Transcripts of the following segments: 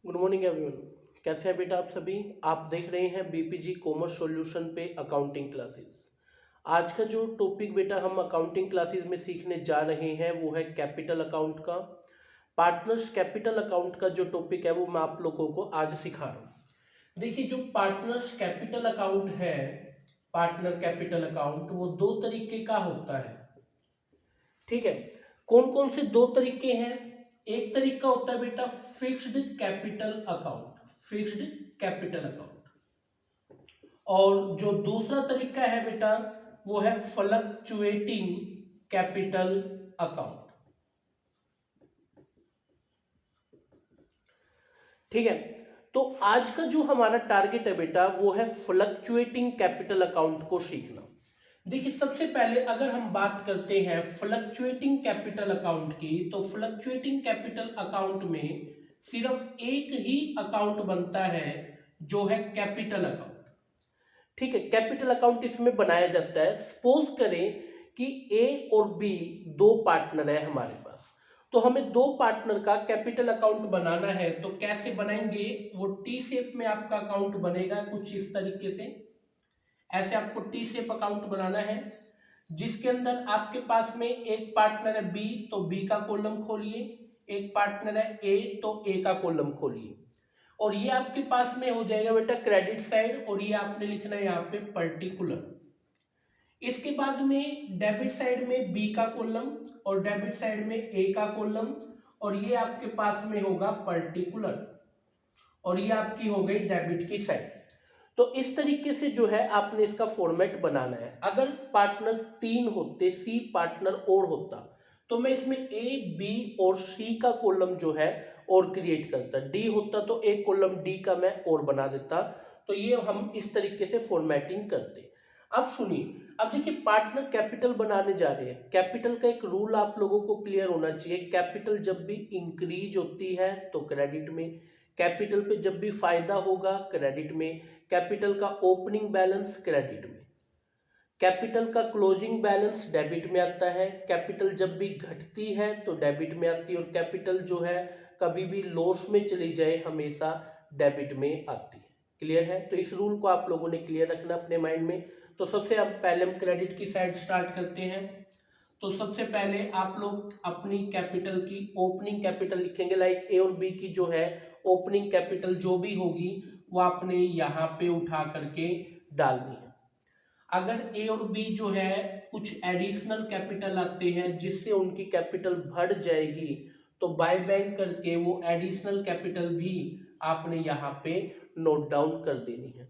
Good morning everyone. कैसे हैं बेटा आप सभी। आप देख रहे हैं बीपीजी कॉमर्स सॉल्यूशन पे अकाउंटिंग क्लासेस। आज का जो टॉपिक बेटा हम अकाउंटिंग क्लासेस में सीखने जा रहे हैं वो है कैपिटल अकाउंट का। पार्टनर्स कैपिटल अकाउंट का जो टॉपिक है वो मैं आप लोगों को आज सिखा रहा हूँ। देखिए, जो पार्टनर्स कैपिटल अकाउंट है, पार्टनर कैपिटल अकाउंट, वो दो तरीके का होता है। ठीक है, कौन कौन से दो तरीके हैं। एक तरीका होता है बेटा fixed capital account, fixed capital account. और जो दूसरा तरीका है बेटा वो है फ्लक्चुएटिंग कैपिटल अकाउंट। ठीक है, तो आज का जो हमारा टारगेट है बेटा वो है फ्लक्चुएटिंग कैपिटल अकाउंट को सीखना। देखिए, सबसे पहले अगर हम बात करते हैं फ्लक्चुएटिंग कैपिटल अकाउंट की, तो फ्लक्चुएटिंग कैपिटल अकाउंट में सिर्फ एक ही अकाउंट बनता है जो है कैपिटल अकाउंट। ठीक है, कैपिटल अकाउंट इसमें बनाया जाता है। सपोज करें कि ए और बी दो पार्टनर है हमारे पास, तो हमें दो पार्टनर का कैपिटल अकाउंट बनाना है। तो कैसे बनाएंगे, वो टी शेप में आपका अकाउंट बनेगा कुछ इस तरीके से। ऐसे आपको टी शेप अकाउंट बनाना है जिसके अंदर आपके पास में एक पार्टनर है बी, तो बी का कॉलम खोलिए। एक पार्टनर है ए, तो ए का कॉलम खोलिए। और ये आपके पास में हो जाएगा बेटा क्रेडिट साइड, और ये आपने लिखना है यहाँ पे पर्टिकुलर। इसके बाद में डेबिट साइड में बी का कॉलम और डेबिट साइड में ए का कॉलम, और ये आपके पास में होगा पर्टिकुलर, और ये आपकी हो गई डेबिट की साइड। तो इस तरीके से जो है आपने इसका फॉर्मेट बनाना है। अगर पार्टनर तीन होते, सी पार्टनर और होता, तो मैं इसमें ए बी और सी का कॉलम जो है और क्रिएट करता। डी होता तो एक कॉलम डी का मैं और बना देता। तो ये हम इस तरीके से फॉर्मेटिंग करते। अब सुनिए, अब देखिए पार्टनर कैपिटल बनाने जा रहे हैं। कैपिटल का एक रूल आप लोगों को क्लियर होना चाहिए। कैपिटल जब भी इंक्रीज होती है तो क्रेडिट में, कैपिटल पे जब भी फायदा होगा क्रेडिट में, कैपिटल का ओपनिंग बैलेंस क्रेडिट में, कैपिटल का क्लोजिंग बैलेंस डेबिट में आता है। कैपिटल जब भी घटती है तो डेबिट में आती है, और कैपिटल जो है कभी भी लॉस में चली जाए हमेशा डेबिट में आती है। क्लियर है, तो इस रूल को आप लोगों ने क्लियर रखना अपने माइंड में। तो सबसे हम पहले हम क्रेडिट की साइड स्टार्ट करते हैं। तो सबसे पहले आप लोग अपनी कैपिटल की ओपनिंग कैपिटल लिखेंगे। लाइक ए और बी की जो है ओपनिंग कैपिटल जो भी होगी वो आपने यहाँ पे उठा करके डालनी है। अगर ए और बी जो है कुछ एडिशनल कैपिटल आते हैं जिससे उनकी कैपिटल बढ़ जाएगी, तो बाय बैंक करके वो एडिशनल कैपिटल भी आपने यहाँ पे नोट डाउन कर देनी है।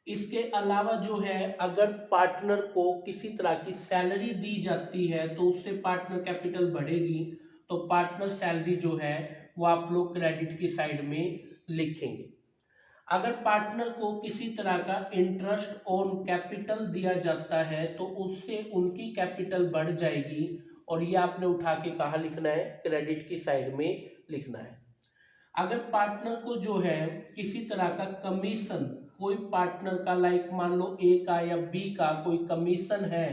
इसके अलावा जो है अगर पार्टनर को किसी तरह की सैलरी दी जाती है तो उससे पार्टनर कैपिटल बढ़ेगी, तो पार्टनर सैलरी जो है वो आप लोग क्रेडिट की साइड में लिखेंगे। अगर पार्टनर को किसी तरह का इंटरेस्ट ऑन कैपिटल दिया जाता है तो उससे उनकी कैपिटल बढ़ जाएगी, और ये आपने उठा के कहाँ लिखना है, क्रेडिट की साइड में लिखना है। अगर पार्टनर को जो है किसी तरह का कमीशन, कोई पार्टनर का लाइक मान लो ए का या बी का कोई कमीशन है,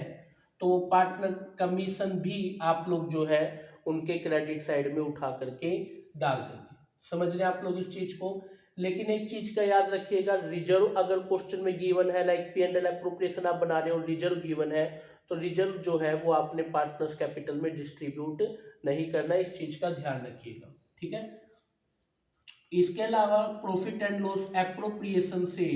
तो वो पार्टनर कमीशन भी आप लोग जो है उनके क्रेडिट साइड में उठा करके डाल देंगे। समझ रहे हैं आप लोग इस चीज को। लेकिन एक चीज का याद रखिएगा, रिजर्व अगर क्वेश्चन में गिवन है, like P and L appropriation आप बना रहे हो, रिजर्व गिवन है, तो रिजर्व जो है वो आपने पार्टनर्स कैपिटल में डिस्ट्रीब्यूट नहीं करना, इस चीज का ध्यान रखिएगा। ठीक है, इसके अलावा प्रॉफिट एंड लॉस एप्रोप्रिएशन से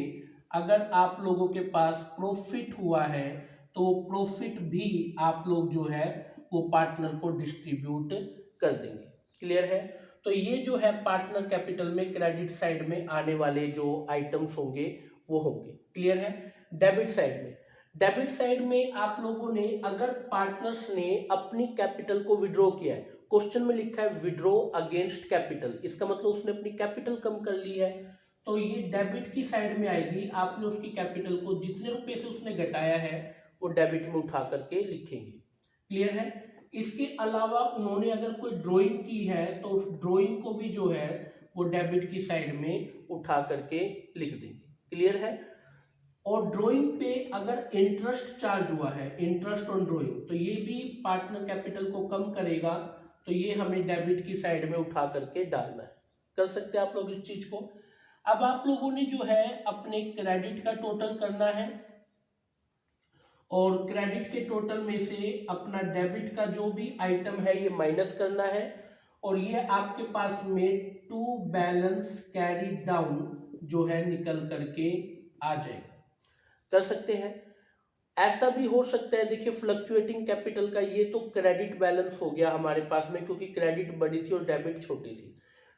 अगर आप लोगों के पास प्रॉफिट हुआ है तो प्रॉफिट भी आप लोग जो है वो पार्टनर को डिस्ट्रीब्यूट कर देंगे। क्लियर है, तो ये जो है पार्टनर कैपिटल में क्रेडिट साइड में आने वाले जो आइटम्स होंगे वो होंगे। क्लियर है, डेबिट साइड में, डेबिट साइड में आप लोगों ने अगर पार्टनर्स ने अपनी कैपिटल को विड्रॉ किया है, क्वेश्चन में लिखा है विड्रॉ अगेंस्ट कैपिटल, इसका मतलब उसने अपनी कैपिटल कम कर ली है, तो ये डेबिट की साइड में आएगी। आपने उसकी कैपिटल को जितने रुपए से उसने घटाया है वो डेबिट में उठा करके लिखेंगे। क्लियर है, इसके अलावा उन्होंने अगर कोई ड्राइंग की है तो उस ड्राइंग को भी जो है वो डेबिट की साइड में उठा करके लिख देंगे। क्लियर है, और ड्राइंग पे अगर इंटरेस्ट चार्ज हुआ है, इंटरेस्ट ऑन ड्राइंग, तो ये भी पार्टनर कैपिटल को कम करेगा, तो ये हमें डेबिट की साइड में उठा करके डालना है। कर सकते हैं आप लोग इस चीज को। अब आप लोगों ने जो है अपने क्रेडिट का टोटल करना है और क्रेडिट के टोटल में से अपना डेबिट का जो भी आइटम है ये माइनस करना है और ये आपके पास में टू बैलेंस कैरी डाउन जो है निकल करके आ जाएगा। कर सकते हैं। ऐसा भी हो सकता है, देखिए फ्लक्चुएटिंग कैपिटल का ये तो क्रेडिट बैलेंस हो गया हमारे पास में, क्योंकि क्रेडिट बड़ी थी और डेबिट छोटी थी।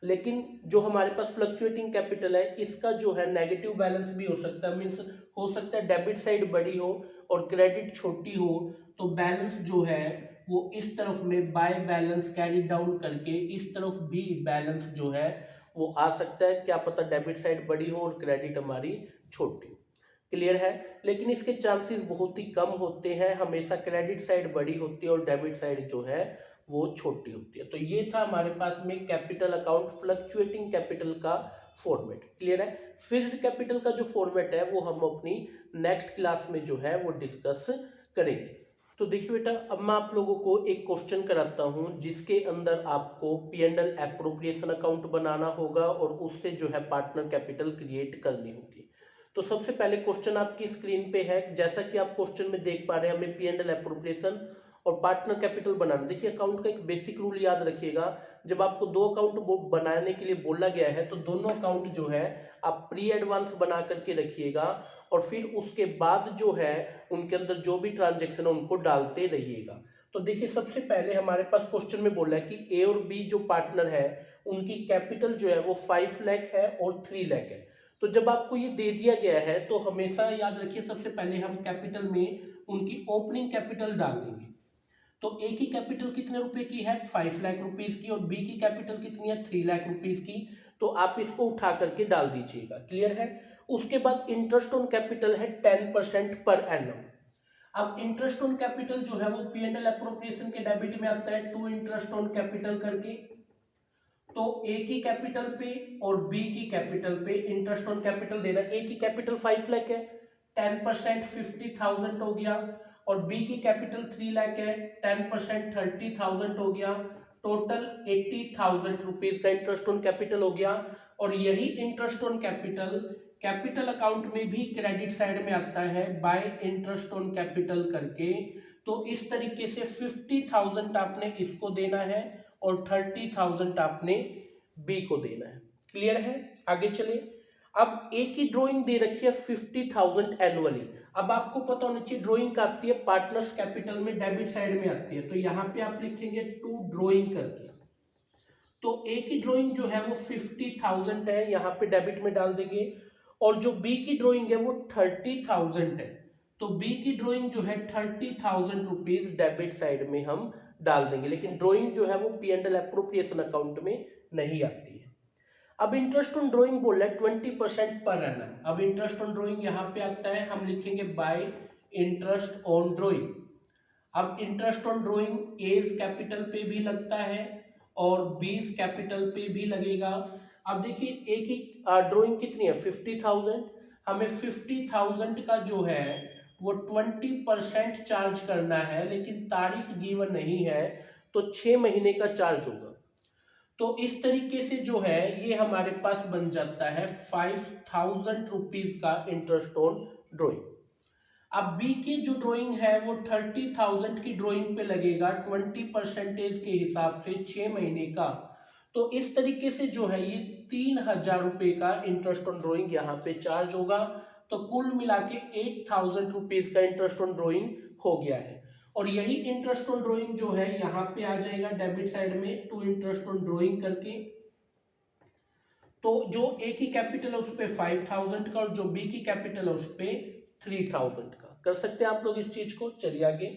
लेकिन जो हमारे पास फ्लक्चुएटिंग कैपिटल है इसका जो है नेगेटिव बैलेंस भी हो सकता है, मीन्स हो सकता है डेबिट साइड बड़ी हो और क्रेडिट छोटी हो, तो बैलेंस जो है वो इस तरफ में बाय बैलेंस कैरी डाउन करके इस तरफ भी बैलेंस जो है वो आ सकता है। क्या पता डेबिट साइड बड़ी हो और क्रेडिट हमारी छोटी हो। क्लियर है। लेकिन इसके चांसेस बहुत ही कम होते हैं, हमेशा क्रेडिट साइड बड़ी होती है और डेबिट साइड जो है वो छोटी होती है। तो ये था हमारे पास में कैपिटल अकाउंट फ्लक्चुएटिंग कैपिटल का फॉर्मेट। क्लियर है। फिक्स्ड कैपिटल का जो फॉर्मेट है वो हम अपनी नेक्स्ट क्लास में जो है वो डिस्कस करेंगे। तो देखिए बेटा, अब मैं आप लोगों को एक क्वेश्चन कराता हूं जिसके अंदर आपको P&L एप्रोप्रिएशन अकाउंट बनाना होगा और उससे जो है पार्टनर कैपिटल क्रिएट करनी होगी। तो सबसे पहले क्वेश्चन आपकी स्क्रीन पे है, जैसा कि आप क्वेश्चन में देख पा रहे हैं, हमें P&L एप्रोप्रिएशन और पार्टनर कैपिटल बनाना। देखिए अकाउंट का एक बेसिक रूल याद रखिएगा, जब आपको दो अकाउंट बनाने के लिए बोला गया है तो दोनों अकाउंट जो है आप प्री एडवांस बना करके रखिएगा और फिर उसके बाद जो है उनके अंदर जो भी ट्रांजेक्शन है उनको डालते रहिएगा। तो देखिए सबसे पहले हमारे पास क्वेश्चन में बोला है कि ए और बी जो पार्टनर है उनकी कैपिटल जो है वो 5 लाख है और 3 लाख है। तो जब आपको ये दे दिया गया है तो हमेशा याद रखिए सबसे पहले हम कैपिटल में उनकी ओपनिंग कैपिटल डाल देंगे। तो ए की कैपिटल कितने रुपए की है 5 लाख रुपीस की और बी की कैपिटल कितनी है 3 लाख रुपीस की। तो आप इसको उठा करके डाल दीजिएगा। क्लियर है। उसके बाद इंटरेस्ट ऑन कैपिटल है 10% पर एनम। अब इंटरेस्ट ऑन कैपिटल जो है वो P&L एप्रोप्रिएशन के डेबिट में आता है टू इंटरेस्ट ऑन कैपिटल करके। तो ए की कैपिटल पे और बी की कैपिटल पे इंटरेस्ट ऑन कैपिटल देना। ए की कैपिटल 5 लाख है, 10% 50,000 हो गया और बी की कैपिटल 3 लाख है, 10% 30,000 हो गया, टोटल 80,000 रुपीज का इंटरेस्ट ऑन कैपिटल हो गया। और यही interest on capital capital account में भी क्रेडिट साइड में आता है बाय इंटरेस्ट ऑन कैपिटल करके। तो इस तरीके से 50,000 आपने इसको देना है और 30,000 आपने बी को देना है। क्लियर है। आगे चले। अब ए की ड्राइंग दे रखी है 50,000 एनुअली। अब आपको पता होना चाहिए ड्राइंग का आती है पार्टनर्स कैपिटल में डेबिट साइड में आती है, तो यहाँ पे आप लिखेंगे टू ड्राइंग करके। तो ए की ड्राइंग जो है वो 50,000 है, यहाँ पे डेबिट में डाल देंगे और जो बी की ड्राइंग है वो 30,000 है। तो बी की ड्राइंग जो है 30,000 रुपीज डेबिट साइड में हम डाल देंगे, लेकिन ड्राइंग जो है वो P&L एप्रोप्रिएशन अकाउंट में नहीं आती है। अब इंटरेस्ट ऑन ड्राइंग बोल रहा है 20% पर एनम। अब इंटरेस्ट ऑन ड्राइंग यहाँ पे आता है, हम लिखेंगे बाय इंटरेस्ट ऑन ड्राइंग। अब interest on drawing as capital पे भी लगता है और बीज कैपिटल पे भी लगेगा। अब देखिए ए की ड्राइंग कितनी है 50,000, हमें 50,000 का जो है वो 20% चार्ज करना है, लेकिन तारीख गिवन नहीं है तो 6 महीने का चार्ज होगा। तो इस तरीके से जो है ये हमारे पास बन जाता है 5,000 रुपीज का इंटरेस्ट ऑन ड्राइंग। अब बी की जो ड्राइंग है वो 30,000 की ड्राइंग पे लगेगा 20% के हिसाब से 6 महीने का। तो इस तरीके से जो है ये 3,000 रुपए का इंटरेस्ट ऑन ड्राइंग यहाँ पे चार्ज होगा। तो कुल मिला के 8,000 रुपीज का इंटरेस्ट ऑन ड्राइंग हो गया है और यही इंटरेस्ट ऑन ड्राइंग जो है यहाँ पे आ जाएगा डेबिट साइड में टू इंटरेस्ट ऑन ड्राइंग करके। तो जो ए की कैपिटल है उस पे 5,000 का और जो बी की कैपिटल है उस पे 3,000 का। कर सकते हैं आप लोग इस चीज को। चलिए आगे।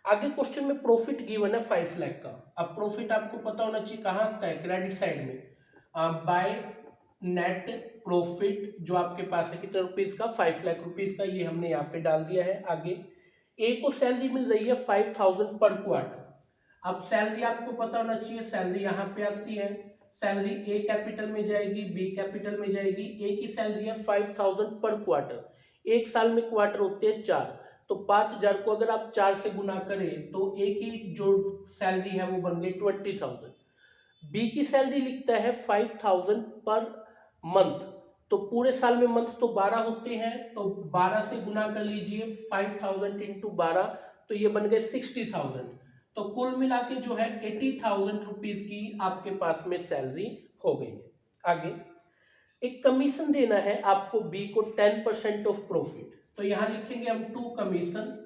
आगे क्वेश्चन में प्रॉफिट गिवन है 5 लाख का। अब प्रॉफिट आपको पता होना चाहिए कहाँ आता है क्रेडिट साइड में बाय नेट प्रॉफिट जो आपके पास है कितने रुपीज का 5 लाख रुपीज का, ये हमने यहाँ पे डाल दिया है। आगे ए को सैलरी मिल रही है 5,000 पर क्वार्टर। अब सैलरी आपको पता होना चाहिए, सैलरी यहाँ पे आती है, सैलरी ए कैपिटल में जाएगी बी कैपिटल में जाएगी। ए की सैलरी है 5,000 पर क्वार्टर, एक साल में क्वार्टर होते हैं 4, तो 5,000 को अगर आप 4 से गुना करें तो ए की जो सैलरी है वो बन गई 20,000। बी की सैलरी लिखता है 5000 पर मंथ, तो पूरे साल में मंथ तो 12 होते हैं, तो 12 से गुना कर लीजिए 5000 इंटू 12, तो ये बन गए 60,000। तो कुल मिला के जो है 80,000 रुपीज की आपके पास में सैलरी हो गई है। आगे एक कमीशन देना है आपको बी को 10% ऑफ प्रॉफिट, तो यहां लिखेंगे हम 2 कमीशन,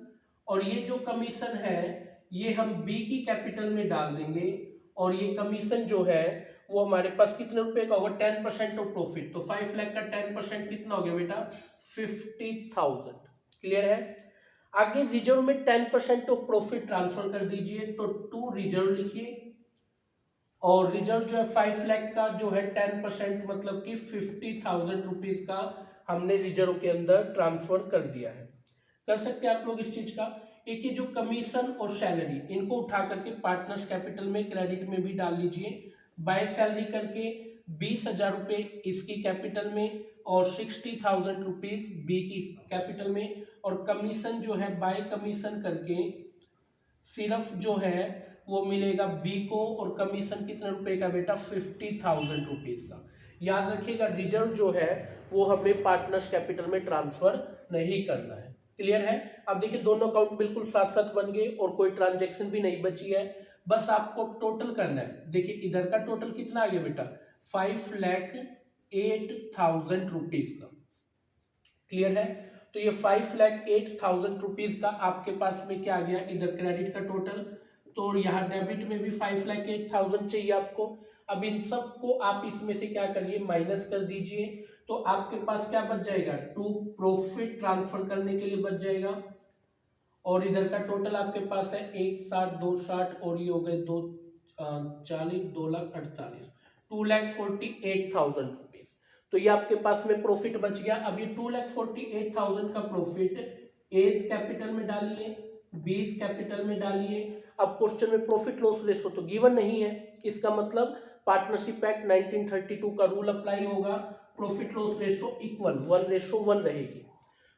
और ये जो कमीशन है ये हम बी की कैपिटल में डाल देंगे, और ये कमीशन जो है वो हमारे पास कितने रुपए का होगा, 10% ऑफ प्रॉफिट, तो 5 लाख का 10% कितना हो गया बेटा, 50,000। क्लियर है। आगे रिजर्व में 10% ऑफ प्रॉफिट ट्रांसफर कर दीजिए, तो 2 रिजर्व लिखिए, और रिजर्व जो है 5 लाख का जो है 10% मतलब कि 50,000 रुपीज का हमने रिजर्व के अंदर ट्रांसफर कर दिया है। कर सकते हैं आप लोग इस चीज का। एक ये जो कमीशन और सैलरी इनको उठा करके पार्टनर्स कैपिटल में क्रेडिट में भी डाल लीजिए, बाय सैलरी करके 20,000 रुपये इसकी कैपिटल में और 60,000 रुपीज बी की कैपिटल में, और कमीशन जो है बाय कमीशन करके सिर्फ जो है वो मिलेगा बी को, और कमीशन कितने रुपए का बेटा, 50,000 रुपीज का। याद रखिएगा रिजर्व जो है वो हमें पार्टनर्स कैपिटल में ट्रांसफर नहीं करना है। क्लियर है। अब देखिए दोनों अकाउंट बिल्कुल साथ साथ बन गए और कोई ट्रांजैक्शन भी नहीं बची है, बस आपको टोटल करना है। देखिए इधर का टोटल कितना आ गया बेटा, 5,08,000 रुपीज का। क्लियर है। तो ये 5,08,000 रुपीज का आपके पास में क्या आ गया, इधर क्रेडिट का टोटल, तो यहाँ डेबिट में भी 5,08,000 चाहिए आपको। अब इन सब को आप इसमें से क्या करिए, माइनस कर दीजिए, तो आपके पास क्या बच जाएगा, टू प्रॉफिट ट्रांसफर करने के लिए बच जाएगा, और इधर का टोटल आपके पास है 1,60, 2,60 और ये हो गए 2,40, 2,48,000, 2,48,000 रुपीज। तो ये आपके पास में प्रॉफिट बच गया। अब ये 2,48,000 का प्रॉफिट एज कैपिटल में डालिए, बीज कैपिटल में डालिए। अब क्वेश्चन में प्रॉफिट लॉस रेशो तो गिवन नहीं है, इसका मतलब पार्टनरशिप एक्ट 1932 का रूल अप्लाई होगा, प्रॉफिट लॉस रेशो इक्वल 1:1 रहेगी।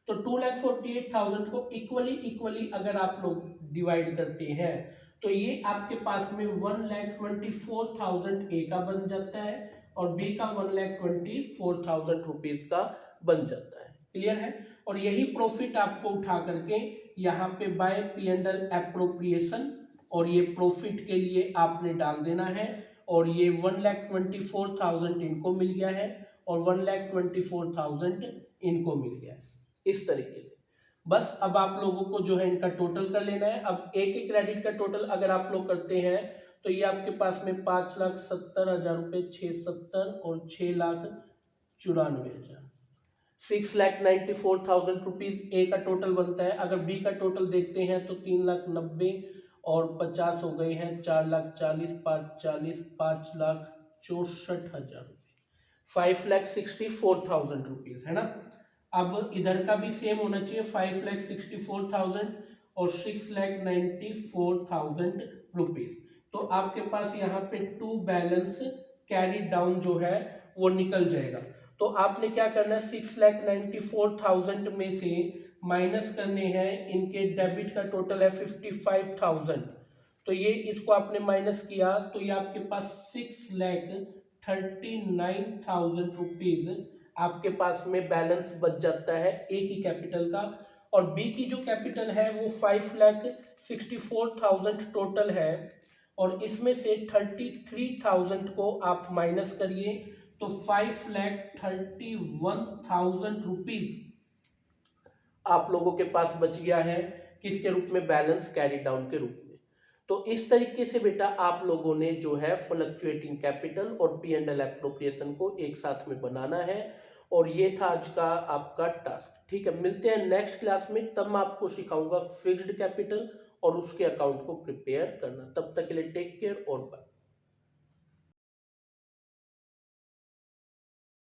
तो 2,48,000 को इक्वली अगर आप लोग डिवाइड करते हैं तो ये आपके पास में 1,24,000 ए का बन जाता है और बी का 1,24,000 रुपीज का बन जाता है। क्लियर है। और यही प्रॉफिट आपको उठा करके यहाँ पे by P and L appropriation और ये प्रॉफिट के लिए आपने डाल देना है, और ये 1,24,000 इनको मिल गया है और 1,24,000 इनको मिल गया है। इस तरीके से बस अब आप लोगों को जो है इनका टोटल कर लेना है। अब एक एक क्रेडिट का टोटल अगर आप लोग करते हैं तो ये आपके पास में 5,70,000 रुपये, 670 और 6,94,000, 6,94,000 रुपीज ए का टोटल बनता है। अगर बी का टोटल देखते हैं तो 3,90,000 और 50 हो गए हैं, 4,40,000, 5,40,000, 5,64,000 रुपये, 5,64,000 रुपीज है ना। अब इधर का भी सेम होना चाहिए, 5,64,000 और 6,94,000 रुपीज। तो आपके पास यहाँ पे टू बैलेंस कैरी डाउन जो है वो निकल जाएगा। तो आपने क्या करना है, 6,94,000 में से माइनस करने हैं, इनके डेबिट का टोटल है 55,000, तो ये इसको आपने माइनस किया तो ये आपके पास 6,39,000 रुपीज आपके पास में बैलेंस बच जाता है ए की कैपिटल का। और बी की जो कैपिटल है वो 5,64,000 टोटल है, और इसमें से 33,000 को आप माइनस करिए तो 5,31,000 रुपीज आप लोगों के पास बच गया है, किसके रूप में, बैलेंस कैरी डाउन के रूप में। तो इस तरीके से बेटा आप लोगों ने जो है फ्लक्चुएटिंग कैपिटल और पी एंड एल एप्रोप्रिएशन को एक साथ में बनाना है, और ये था आज का आपका टास्क। ठीक है, मिलते हैं नेक्स्ट क्लास में, तब मैं आपको सिखाऊंगा फिक्स्ड कैपिटल और उसके अकाउंट को प्रिपेयर करना। तब तक के लिए टेक केयर और बाय।